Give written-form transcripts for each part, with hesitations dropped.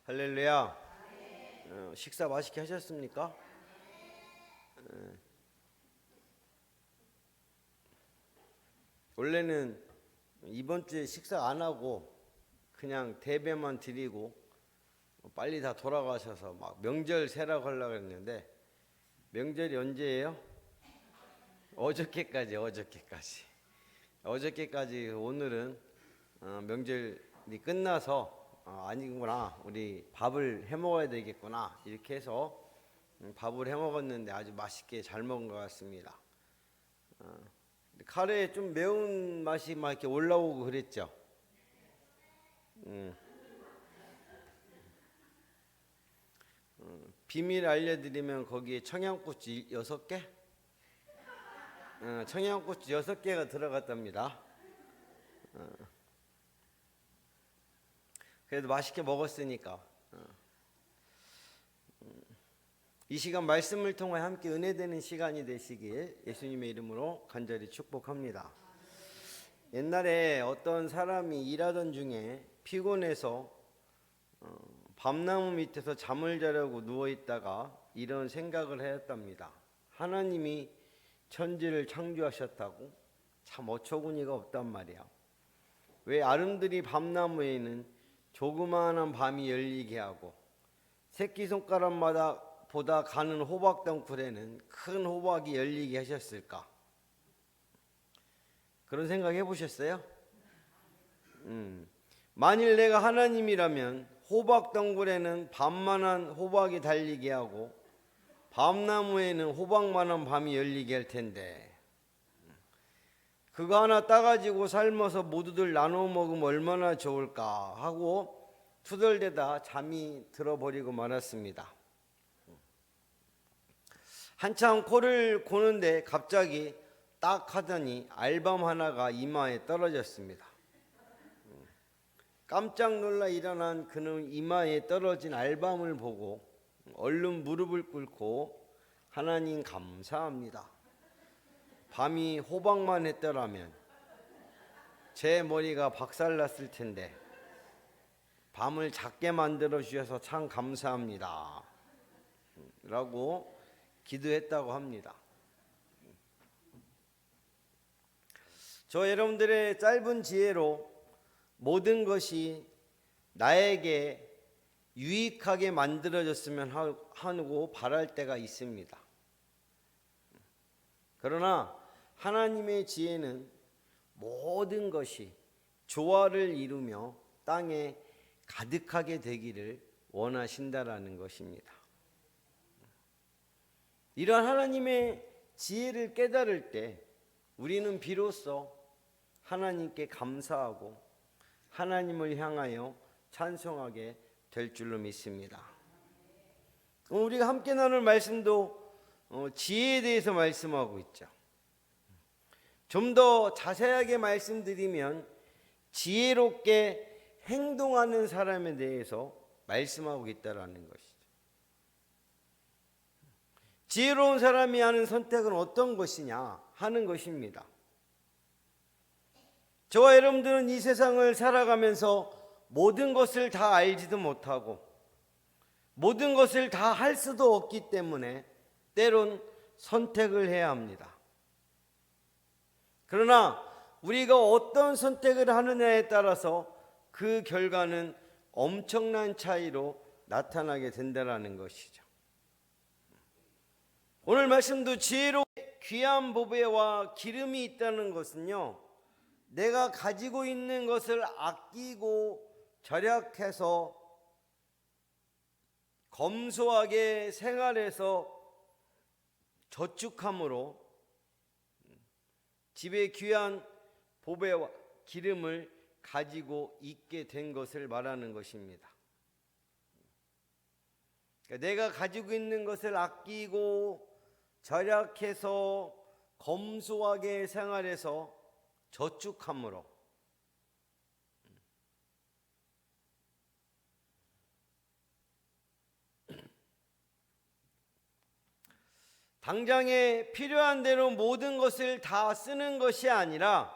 할렐루야. 식사 맛있게 하셨습니까? 원래는 이번 주에 식사 안 하고 그냥 대배만 드리고 빨리 다 돌아가셔서 막 명절 세라고 하려고 했는데, 명절이 언제예요? 어저께까지. 오늘은 명절이 끝나서 아니구나, 우리 밥을 해 먹어야 되겠구나, 이렇게 해서 밥을 해 먹었는데 아주 맛있게 잘 먹은 것 같습니다. 카레에 좀 매운 맛이 막 이렇게 올라오고 그랬죠. 비밀 알려드리면 거기에 청양고추 6개? 청양고추 6개가 들어갔답니다. 그래도 맛있게 먹었으니까. 이 시간 말씀을 통해 함께 은혜되는 시간이 되시길 예수님의 이름으로 간절히 축복합니다. 옛날에 어떤 사람이 일하던 중에 피곤해서 밤나무 밑에서 잠을 자려고 누워있다가 이런 생각을 하였답니다. 하나님이 천지를 창조하셨다고? 참 어처구니가 없단 말이야. 왜 아름드리 밤나무에는 조그마한 밤이 열리게 하고 새끼손가락마다 보다 가는 호박덩굴에는 큰 호박이 열리게 하셨을까? 그런 생각 해보셨어요? 만일 내가 하나님이라면 호박덩굴에는 밤만한 호박이 달리게 하고 밤나무에는 호박만한 밤이 열리게 할 텐데, 그거 하나 따가지고 삶아서 모두들 나눠 먹으면 얼마나 좋을까 하고 투덜대다 잠이 들어버리고 말았습니다. 한참 코를 고는데 갑자기 딱 하더니 알밤 하나가 이마에 떨어졌습니다. 깜짝 놀라 일어난 그는 이마에 떨어진 알밤을 보고 얼른 무릎을 꿇고 하나님 감사합니다. 밤이 호박만 했더라면 제 머리가 박살났을 텐데 밤을 작게 만들어 주셔서 참 감사합니다 라고 기도했다고 합니다. 저 여러분들의 짧은 지혜로 모든 것이 나에게 유익하게 만들어졌으면 하고 바랄 때가 있습니다. 그러나 하나님의 지혜는 모든 것이 조화를 이루며 땅에 가득하게 되기를 원하신다라는 것입니다. 이러한 하나님의 지혜를 깨달을 때 우리는 비로소 하나님께 감사하고 하나님을 향하여 찬송하게 될 줄로 믿습니다. 우리가 함께 나눌 말씀도 지혜에 대해서 말씀하고 있죠. 좀 더 자세하게 말씀드리면 지혜롭게 행동하는 사람에 대해서 말씀하고 있다라는 것이죠. 지혜로운 사람이 하는 선택은 어떤 것이냐 하는 것입니다. 저와 여러분들은 이 세상을 살아가면서 모든 것을 다 알지도 못하고 모든 것을 다 할 수도 없기 때문에 때론 선택을 해야 합니다. 그러나 우리가 어떤 선택을 하느냐에 따라서 그 결과는 엄청난 차이로 나타나게 된다는 것이죠. 오늘 말씀도 지혜로 귀한 보배와 기름이 있다는 것은요, 내가 가지고 있는 것을 아끼고 절약해서 검소하게 생활해서 저축함으로 집에 귀한 보배와 기름을 가지고 있게 된 것을 말하는 것입니다. 그러니까 내가 가지고 있는 것을 아끼고 절약해서 검소하게 생활해서 저축함으로 당장에 필요한 대로 모든 것을 다 쓰는 것이 아니라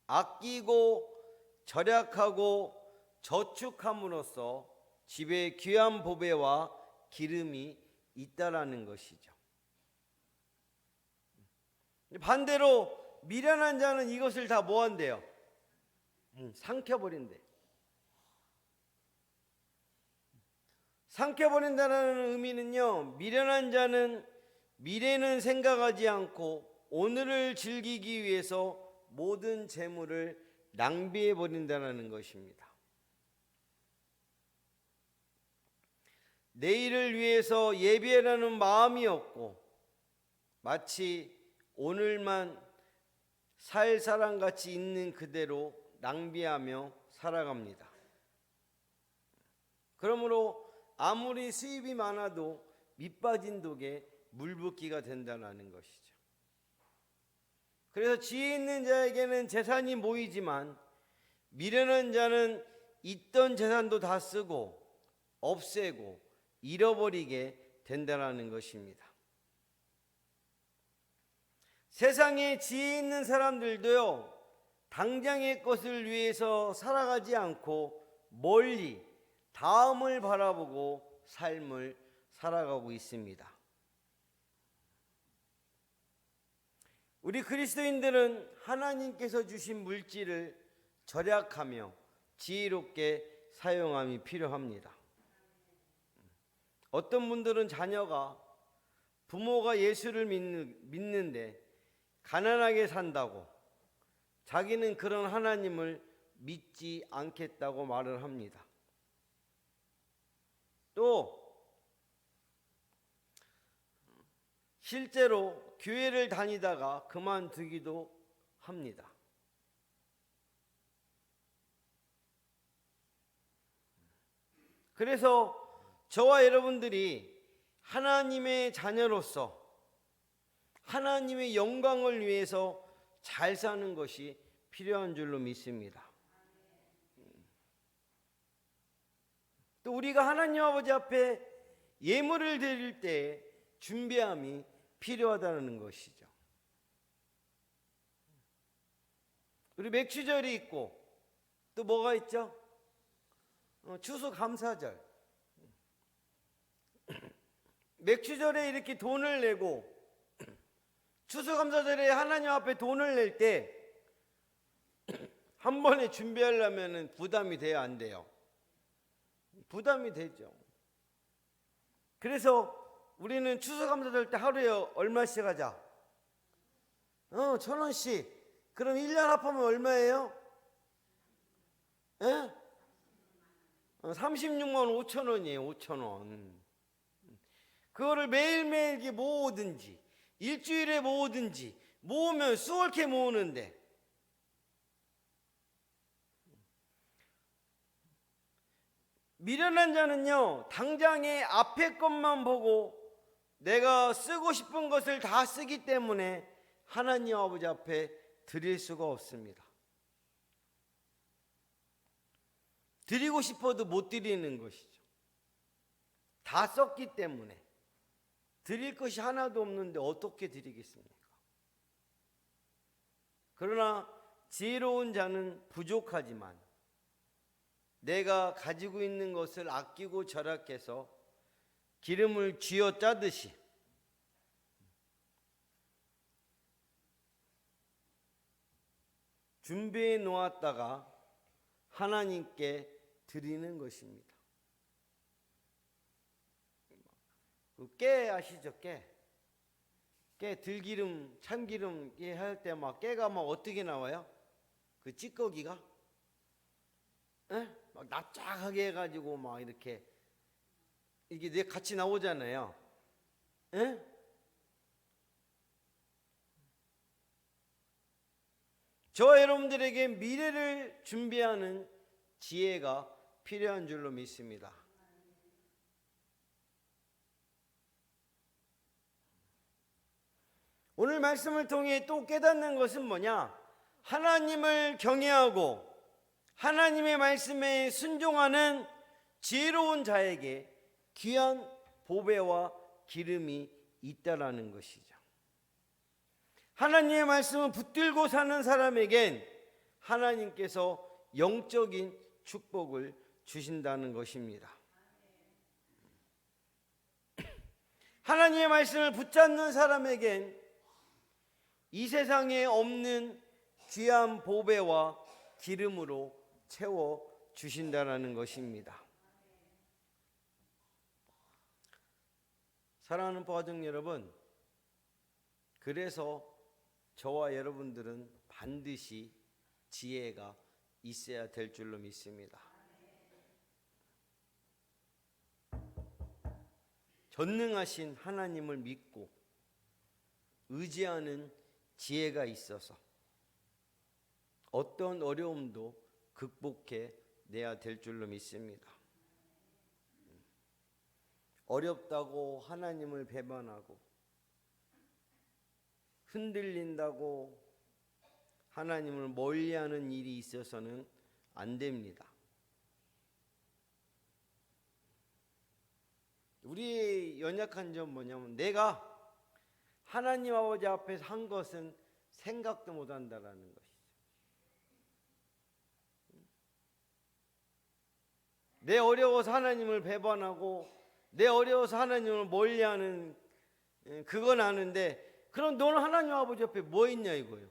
아끼고 절약하고 저축함으로써 집에 귀한 보배와 기름이 있다라는 것이죠. 반대로 미련한 자는 이것을 다 뭐한대요? 삼켜버린대. 삼켜버린다는 의미는요, 미련한 자는 미래는 생각하지 않고 오늘을 즐기기 위해서 모든 재물을 낭비해 버린다는 것입니다. 내일을 위해서 예비하라는 마음이 없고 마치 오늘만 살 사람같이 있는 그대로 낭비하며 살아갑니다. 그러므로 아무리 수입이 많아도 밑빠진 독에 물붓기가 된다는 것이죠. 그래서 지혜 있는 자에게는 재산이 모이지만 미련한 자는 있던 재산도 다 쓰고 없애고 잃어버리게 된다는 것입니다. 세상에 지혜 있는 사람들도요, 당장의 것을 위해서 살아가지 않고 멀리 다음을 바라보고 삶을 살아가고 있습니다. 우리 그리스도인들은 하나님께서 주신 물질을 절약하며 지혜롭게 사용함이 필요합니다. 어떤 분들은 자녀가 부모가 예수를 믿는데 가난하게 산다고 자기는 그런 하나님을 믿지 않겠다고 말을 합니다. 또 실제로 교회를 다니다가 그만두기도 합니다. 그래서 저와 여러분들이 하나님의 자녀로서 하나님의 영광을 위해서 잘 사는 것이 필요한 줄로 믿습니다. 또 우리가 하나님 아버지 앞에 예물을 드릴 때 준비함이 필요하다는 것이죠. 우리 맥주절이 있고 또 뭐가 있죠? 추수감사절. 맥주절에 이렇게 돈을 내고 추수감사절에 하나님 앞에 돈을 낼 때 한 번에 준비하려면 부담이 돼야 안 돼요? 부담이 되죠. 그래서 우리는 추수감사절 때 하루에 얼마씩 하자? 1,000원씩. 그럼 1년 합하면 얼마예요? 36만 5천 원이에요. 5천 원. 그거를 매일매일 모으든지 일주일에 모으든지 모으면 수월케 모으는데 미련한 자는요, 당장의 앞에 것만 보고 내가 쓰고 싶은 것을 다 쓰기 때문에 하나님 아버지 앞에 드릴 수가 없습니다. 드리고 싶어도 못 드리는 것이죠. 다 썼기 때문에 드릴 것이 하나도 없는데 어떻게 드리겠습니까? 그러나 지혜로운 자는 부족하지만 내가 가지고 있는 것을 아끼고 절약해서 기름을 쥐어 짜듯이 준비해 놓았다가 하나님께 드리는 것입니다. 깨 아시죠? 깨 들기름, 참기름 할 때 막 깨가 막 어떻게 나와요? 그 찌꺼기가 막 납작하게 해가지고 막 이렇게 이게 같이 나오잖아요. 저와 여러분들에게 미래를 준비하는 지혜가 필요한 줄로 믿습니다. 오늘 말씀을 통해 또 깨닫는 것은 뭐냐? 하나님을 경외하고 하나님의 말씀에 순종하는 지혜로운 자에게 귀한 보배와 기름이 있다라는 것이죠. 하나님의 말씀을 붙들고 사는 사람에겐 하나님께서 영적인 축복을 주신다는 것입니다. 하나님의 말씀을 붙잡는 사람에겐 이 세상에 없는 귀한 보배와 기름으로 채워 주신다는 것입니다. 사랑하는 보아종 여러분, 그래서 저와 여러분들은 반드시 지혜가 있어야 될 줄로 믿습니다. 전능하신 하나님을 믿고 의지하는 지혜가 있어서 어떤 어려움도 극복해 내야 될 줄로 믿습니다. 어렵다고 하나님을 배반하고 흔들린다고 하나님을 멀리하는 일이 있어서는 안 됩니다. 우리의 연약한 점 뭐냐면 내가 하나님 아버지 앞에서 한 것은 생각도 못 한다라는 것이죠. 내 어려워서 하나님을 배반하고 내 어려워서 하나님을 멀리하는 그건 아는데, 그럼 너는 하나님 아버지 옆에 뭐 있냐 이거예요.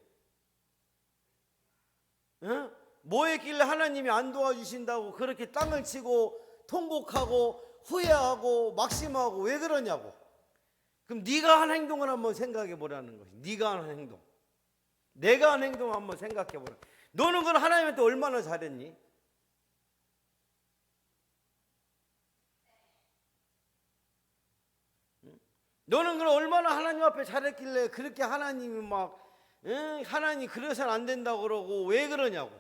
뭐 했길래 하나님이 안 도와주신다고 그렇게 땅을 치고 통곡하고 후회하고 막심하고 왜 그러냐고. 그럼 네가 한 행동을 한번 생각해 보라는 것이. 네가 한 행동, 내가 한 행동 한번 생각해 보라. 너는 그럼 하나님한테 얼마나 잘했니? 너는 그럼 얼마나 하나님 앞에 잘했길래 그렇게 하나님이 막 하나님 그래서는 안 된다고 그러고 왜 그러냐고.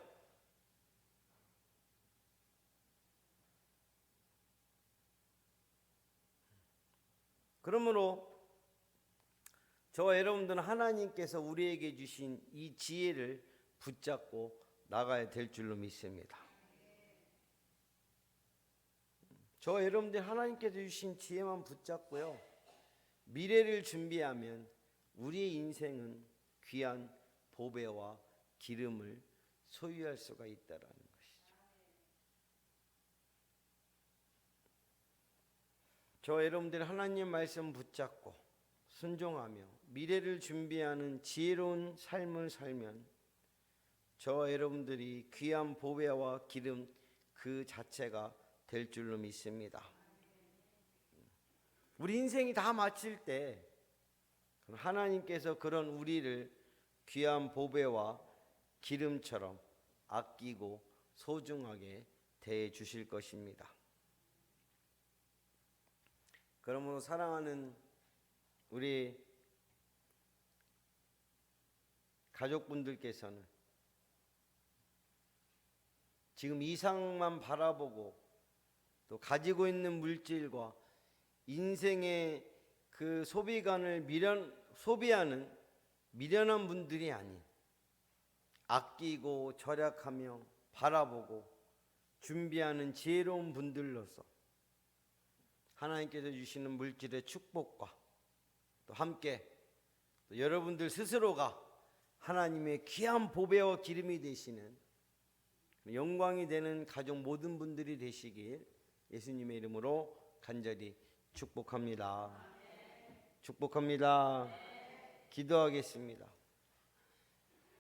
그러므로 저와 여러분들은 하나님께서 우리에게 주신 이 지혜를 붙잡고 나가야 될 줄로 믿습니다. 저와 여러분들 하나님께서 주신 지혜만 붙잡고요, 미래를 준비하면 우리의 인생은 귀한 보배와 기름을 소유할 수가 있다라는 것이죠. 저와 여러분들이 하나님의 말씀 붙잡고 순종하며 미래를 준비하는 지혜로운 삶을 살면 저와 여러분들이 귀한 보배와 기름 그 자체가 될 줄로 믿습니다. 우리 인생이 다 마칠 때 하나님께서 그런 우리를 귀한 보배와 기름처럼 아끼고 소중하게 대해 주실 것입니다. 그러므로 사랑하는 우리 가족분들께서는 지금 이상만 바라보고 또 가지고 있는 물질과 인생의 그 소비관을 소비하는 미련한 분들이 아닌 아끼고 절약하며 바라보고 준비하는 지혜로운 분들로서 하나님께서 주시는 물질의 축복과 또 함께 또 여러분들 스스로가 하나님의 귀한 보배와 기름이 되시는 영광이 되는 가족 모든 분들이 되시길 예수님의 이름으로 간절히 축복합니다. 축복합니다. 기도하겠습니다.